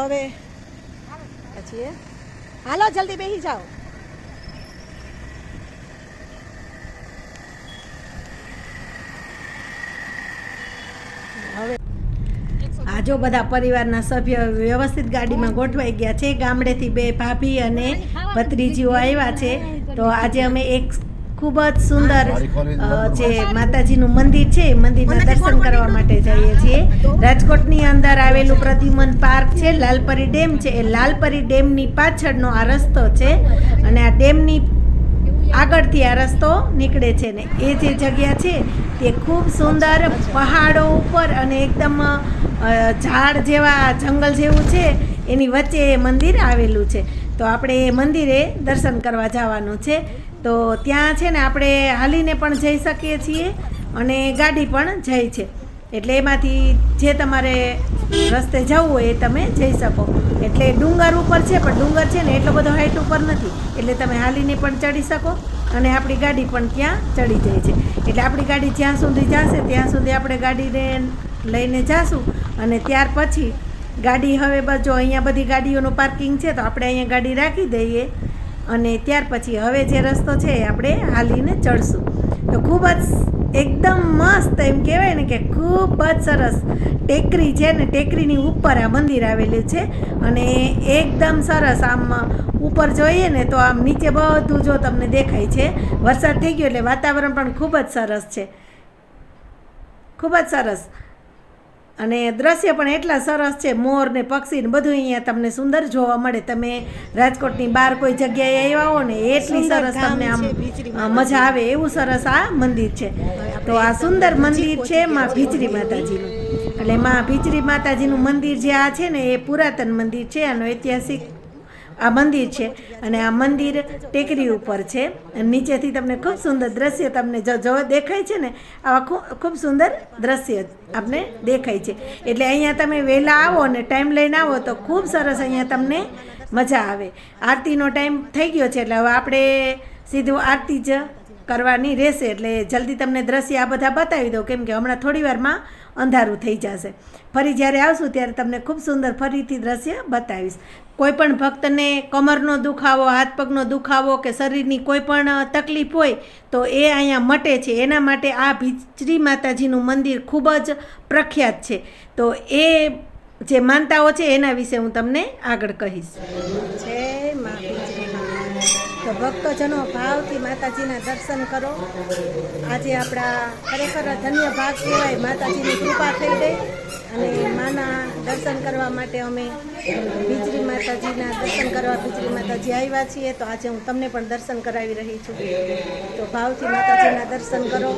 હવે પછી હાલો જલ્દી બેસી જાઓ. હવે આ જો બધા પરિવારના સભ્ય વ્યવસ્થિત ગાડીમાં ગોઠવાઈ ગયા છે. ગામડેથી બે ભાભી અને ભત્રીજીઓ આવ્યા છે. તો આજે અમે એક ખૂબ જ સુંદર જે માતાજીનું મંદિર છે મંદિરના દર્શન કરવા માટે જઈએ છીએ. રાજકોટની અંદર આવેલું પ્રદ્યુમન પાર્ક છે, લાલપરી ડેમ છે. એ લાલપરી ડેમની પાછળનો આ રસ્તો છે અને આ ડેમની આગળથી આ રસ્તો નીકળે છે ને એ જે જગ્યા છે તે ખૂબ સુંદર પહાડો ઉપર અને એકદમ ઝાડ જેવા જંગલ જેવું છે એની વચ્ચે એ મંદિર આવેલું છે. તો આપણે એ મંદિરે દર્શન કરવા જવાનું છે. તો ત્યાં છે ને આપણે હાલીને પણ જઈ શકીએ છીએ અને ગાડી પણ જાય છે. એટલે એમાંથી જે તમારે રસ્તે જવું હોય એ તમે જઈ શકો. એટલે ડુંગર ઉપર છે પણ ડુંગર છે ને એટલો બધો હાઈટ ઉપર નથી, એટલે તમે હાલીને પણ ચડી શકો અને આપણી ગાડી પણ ત્યાં ચડી જાય છે. એટલે આપણી ગાડી જ્યાં સુધી જશે ત્યાં સુધી આપણે ગાડીને લઈને જાશું અને ત્યાર પછી ગાડી હવે બજો અહીંયા બધી ગાડીઓનું પાર્કિંગ છે તો આપણે અહીંયા ગાડી રાખી દઈએ અને ત્યાર પછી હવે જે રસ્તો છે એ આપણે હાલીને ચડશું. તો ખૂબ જ એકદમ મસ્ત એમ કહેવાય ને કે ખૂબ જ સરસ ટેકરી છે ને ટેકરીની ઉપર આ મંદિર આવેલું છે અને એકદમ સરસ આમ ઉપર જોઈએ ને તો આમ નીચે બધું જો તમને દેખાય છે. વરસાદ થઈ ગયો એટલે વાતાવરણ પણ ખૂબ જ સરસ છે, ખૂબ જ સરસ અને દ્રશ્ય પણ એટલા સરસ છે. મોર ને પક્ષી ને બધું અહીંયા તમને સુંદર જોવા મળે. તમે રાજકોટની બહાર કોઈ જગ્યાએ આવ્યા હો ને એટલી સરસ તમને આમ મજા આવે એવું સરસ આ મંદિર છે. તો આ સુંદર મંદિર છે માં ભીચરી માતાજીનું. એટલે માં ભીચરી માતાજીનું મંદિર જે આ છે ને એ પુરાતન મંદિર છે, આનો ઐતિહાસિક આ મંદિર છે અને આ મંદિર ટેકરી ઉપર છે. નીચેથી તમને ખૂબ સુંદર દ્રશ્ય તમને જો દેખાય છે ને આવા ખૂબ સુંદર દ્રશ્ય આપને દેખાય છે. એટલે અહીંયા તમે વહેલા આવો ને ટાઈમ લઈને આવો તો ખૂબ સરસ અહીંયા તમને મજા આવે. આરતીનો ટાઈમ થઈ ગયો છે એટલે હવે આપણે સીધું આરતી જ કરવાની રહેશે. એટલે જલ્દી તમને દ્રશ્ય આ બધા બતાવી દઉં કેમ કે હમણાં થોડી વારમાં અંધારું થઈ જશે. ફરી જ્યારે આવશું ત્યારે તમને ખૂબ સુંદર ફરીથી દ્રશ્ય બતાવીશ. કોઈ પણ ભક્તને કમરનો દુખાવો, હાથ પગનો દુખાવો કે શરીરની કોઈ પણ તકલીફ હોય તો એ અહીંયા મટે છે. એના માટે આ ભીચરી માતાજીનું મંદિર ખૂબ જ પ્રખ્યાત છે. તો એ જે માનતાઓ છે એના વિશે હું તમને આગળ કહીશ. જય મા ભીચરી. તો ભક્તોજનો ભાવથી માતાજીના દર્શન કરો. આજે આપણા ખરેખર ધન્ય ભાગ કહેવાય, માતાજીની કૃપા થઈ ગઈ અને માના દર્શન કરવા માટે અમે ભીચરી માતાજીના દર્શન કરવા ભીચરી માતાજી આવ્યા છીએ. તો આજે હું તમને પણ દર્શન કરાવી રહી છું. તો ભાવથી માતાજીના દર્શન કરો.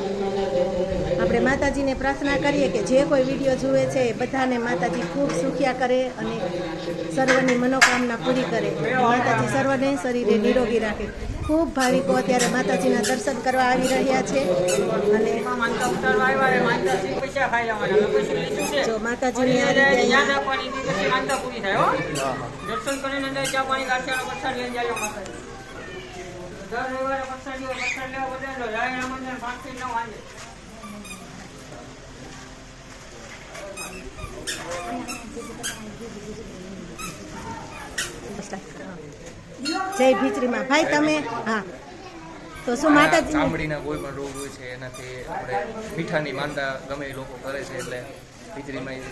આપણે માતાજીને પ્રાર્થના કરીએ કે જે કોઈ વિડીયો જુએ છે એ બધાને માતાજી ખૂબ સુખ્યા કરે અને સર્વની મનોકામના પૂરી કરે. માતાજી સર્વને શરીરે નિરોગી રાખે. ખૂબ ભાવિકો અત્યારે માતાજીના દર્શન કરવા આવી રહ્યા છે અને જો માતાજીની આ રીતે જય ભીચરીમાં. ભાઈ તમે હા તો શું માતાજી ચામડીના કોઈ પણ રોગ હોય છે એનાથી આપણે મીઠાની માનતા ગમે એ લોકો કરે છે. એટલે ભીચરીમાં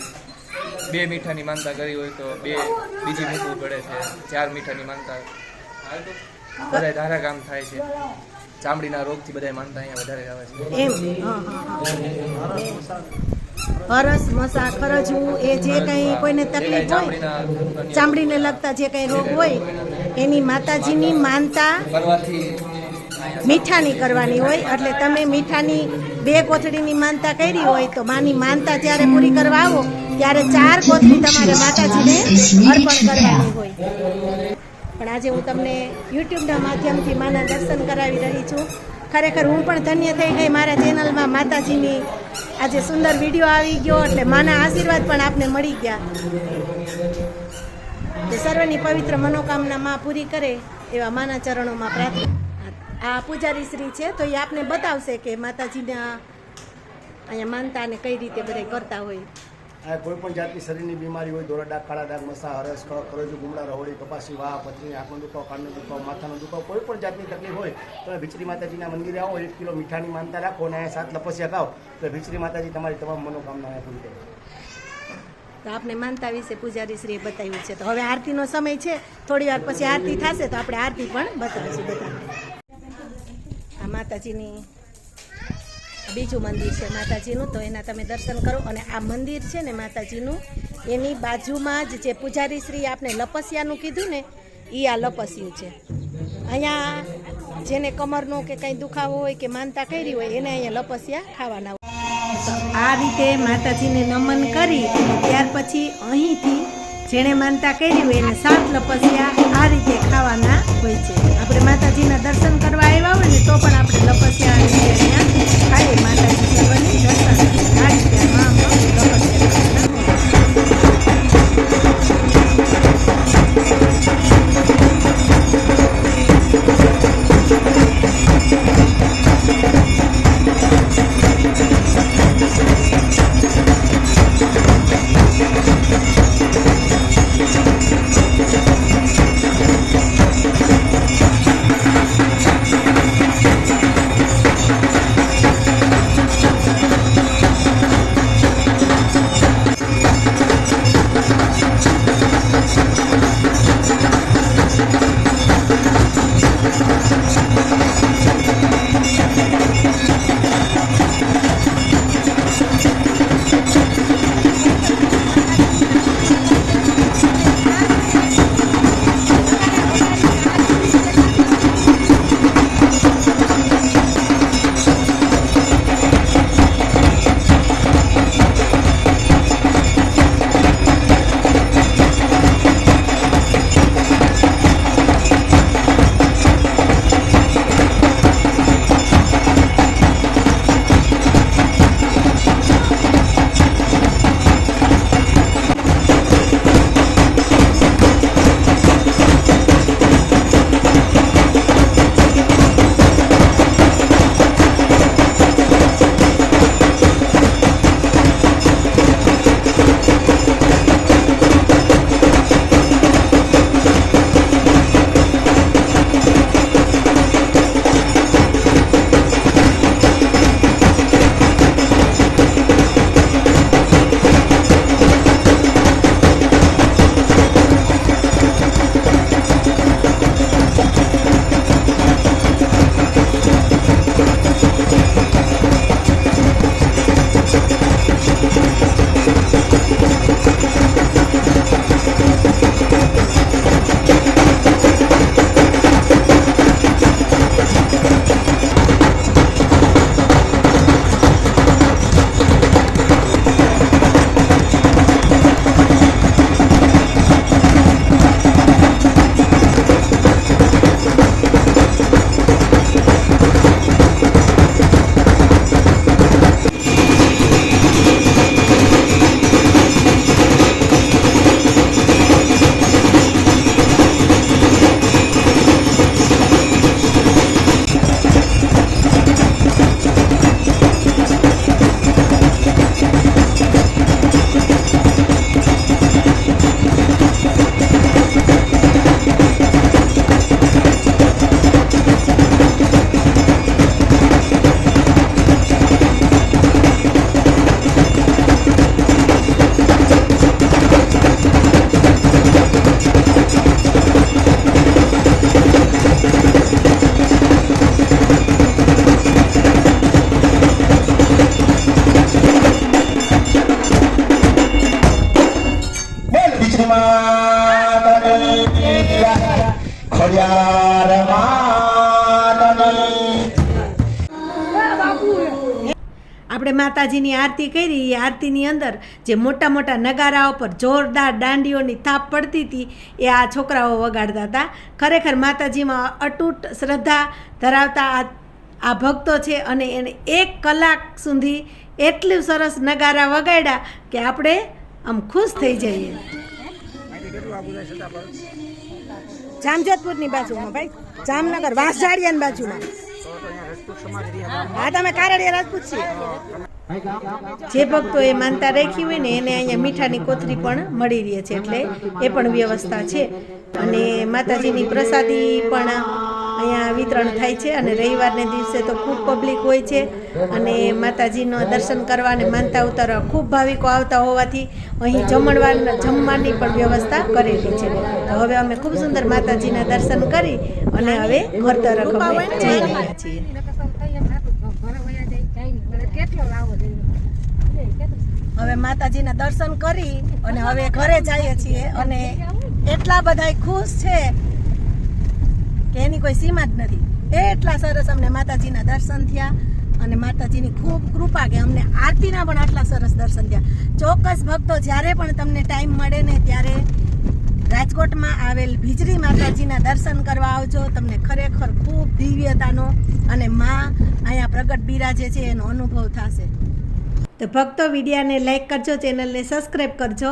2 મીઠાની માનતા કરી હોય તો 2 બીજી મૂકવું પડે છે. 4 મીઠાની માનતા બધા ધારા કામ થાય છે. ચામડીના રોગથી બધા માનતા અહીંયા વધારે આવે છે એમ. હરસ, મસા, ખરજવું એ જે કંઈ કોઈને તકલીફ હોય, ચામડીને લગતા જે કંઈ રોગ હોય એની માતાજીની માનતા મીઠાની કરવાની હોય. એટલે તમે મીઠાની 2 કોથળીની માનતા કરી હોય તો માની માનતા જ્યારે પૂરી કરવા આવો ત્યારે 4 કોથળી તમારે માતાજીને અર્પણ કરવાની હોય. પણ આજે હું તમને યુટ્યુબના માધ્યમથી માના દર્શન કરાવી રહી છું. ખરેખર હું પણ ધન્ય થઈ ગઈ. મારા ચેનલમાં માતાજીની આજે સુંદર વિડીયો આવી ગયો એટલે માના આશીર્વાદ પણ આપને મળી ગયા. સર્વની પવિત્ર મનોકામના માં પૂરી કરે એવા માના ચરણોમાં પ્રાર્થના. આ પૂજારી શ્રી છે તો એ આપને બતાવશે કે માતાજીના અહીંયા માનતા અને કઈ રીતે બધા કરતા હોય. આ કોઈ પણ જાતની શરીરની બીમારી હોય, દોરા ડાઘ, કાળા ડાઘ, મસા, હરસ, ખરોજો, ગુમડા, રહોળી, કપાસી, વાહ, પથરી, આંખનો દુખાવો, કાનનો દુખાવો, માથાનો દુખાવો, કોઈ પણ જાતની તકલીફ હોય તો ભીચરી માતાજીના મંદિરે આવો, 1 કિલો મીઠાની માનતા રાખો અને 7 લપસિયા ખાઓ તો ભીચરી માતાજી તમારી તમામ મનોકામના પૂરી કરે. તો આપણે માનતા વિશે પૂજારીશ્રીએ બતાવ્યું છે. તો હવે આરતીનો સમય છે, થોડી વાર પછી આરતી થશે તો આપણે આરતી પણ બતાવીશું બધાને. આ માતાજીની બીજું મંદિર છે માતાજીનું, તો એના તમે દર્શન કરો. અને આ મંદિર છે ને માતાજીનું, એની બાજુમાં જ જે પૂજારીશ્રી આપણે લપસિયાનું કીધું ને, એ આ લપસ્યું છે. અહીંયા જેને કમરનો કે કંઈ દુખાવો હોય કે માનતા કરી હોય એને અહીંયા લપસ્યા ખાવાના હોય. તો આ રીતે માતાજીને નમન કરી ત્યાર પછી અહીંથી જેણે માનતા કરી હોય એને 7 લપસ્યા આ રીતે ખાવાના હોય છે. આપણે માતાજીના દર્શન કરવા આવ્યા હોય ને તો પણ આપણે લપસ્યા આ રીતે અહીંયા ખાઈએ. માતાજી સર્વની દર્શન આ રીતે લપસ્યા આપણે માતાજીની આરતી કરી. એ આરતીની અંદર જે મોટા મોટા નગારાઓ પર જોરદાર દાંડીઓની થાપ પડતી હતી એ આ છોકરાઓ વગાડતા હતા. ખરેખર માતાજીમાં અતૂટ શ્રદ્ધા ધરાવતા આ ભક્તો છે અને એને 1 કલાક સુધી એટલું સરસ નગારા વગાડ્યા કે આપણે આમ ખુશ થઈ જઈએ. જામજોધપુરની બાજુમાં ભાઈ, જામનગર વાંસજાડિયાની બાજુમાં. હા, તમે કારડિયા રાજપૂત છીએ. જે ભક્તોએ માનતા રાખી હોય ને એને અહીંયા મીઠાની કોથળી પણ મળી રહે છે, એટલે એ પણ વ્યવસ્થા છે. અને માતાજીની પ્રસાદી પણ અહીંયા વિતરણ થાય છે. અને રવિવારને દિવસે તો ખૂબ પબ્લિક હોય છે અને માતાજીનો દર્શન કરવા અને માનતા ઉતારવા ખૂબ ભાવિકો આવતા હોવાથી અહીં જમવાની પણ વ્યવસ્થા કરેલી છે. તો હવે અમે ખૂબ સુંદર માતાજીના દર્શન કરી અને હવે ઘર તરફ અમે જઈ રહ્યા છીએ. હવે માતાજીના દર્શન કરી અને હવે ઘરે જઈએ છીએ અને એટલા બધા ખુશ છે કે એની કોઈ સીમા જ નથી. એટલા સરસ અમને માતાજીના દર્શન થયા અને માતાજીની ખૂબ કૃપા કે અમને આરતીના પણ આટલા સરસ દર્શન થયા. ચોક્કસ ભક્તો જ્યારે પણ તમને ટાઈમ મળે ને ત્યારે રાજકોટમાં આવેલ ભીજરી માતાજીના દર્શન કરવા આવજો. તમને ખરેખર ખૂબ દિવ્યતાનો અને માં અહીંયા પ્રગટ બિરાજે છે એનો અનુભવ થશે. તો ભક્તો વિડીયોને લાઈક કરજો, ચેનલને સબસ્ક્રાઈબ કરજો